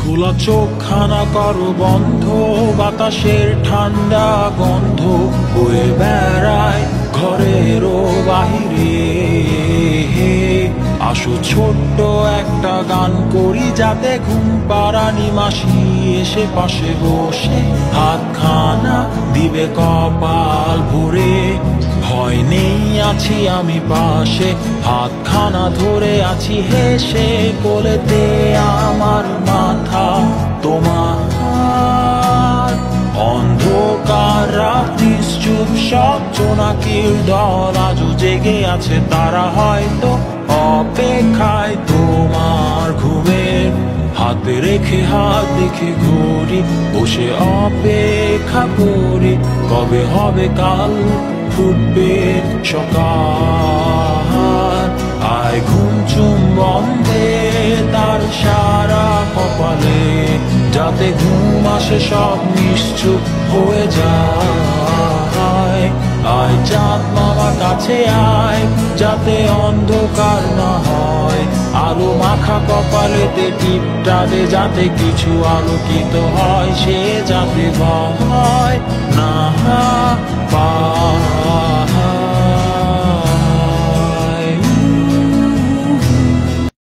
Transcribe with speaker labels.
Speaker 1: খোলা চোখখানা করো বন্ধ, বাতাসের ঠান্ডা গন্ধ বয়ে বেড়ায় ঘরেরও বাহিরে। আসো ছোট্ট একটা গান করি, যাতে ঘুম পাড়ানি মাসি এসে পাশে বসে হাতখানা দিবে কপাল ভরে। ভয় নেই, আছি আমি পাশে, হাতখানা ধরে আছি হেসে, কোলেতে আমার মাথা তোমার। অন্ধকার রাত্রি চুপ, সব জোনাকির দল আজও জেগে আছে, তারা হয়তো অপেক্ষায় তোমার ঘুমের। হাতে রেখে হাত দেখে ঘড়ি, বসে অপেক্ষা করি, কবে হবে কাল, ফুটবে সকাল। আয় ঘুম চুম বন্ধে তার সারা কপালে, যাতে ঘুম আসে সব নিশ্চুপ হয়ে যায়। আয় চাঁদ মামা কাছে আয়, যাতে অন্ধকার না হয়, আলো মাখা কপালেতে টিপটা দে, যাতে কিছু আলোকিত হয়, সে যাতে ভয় না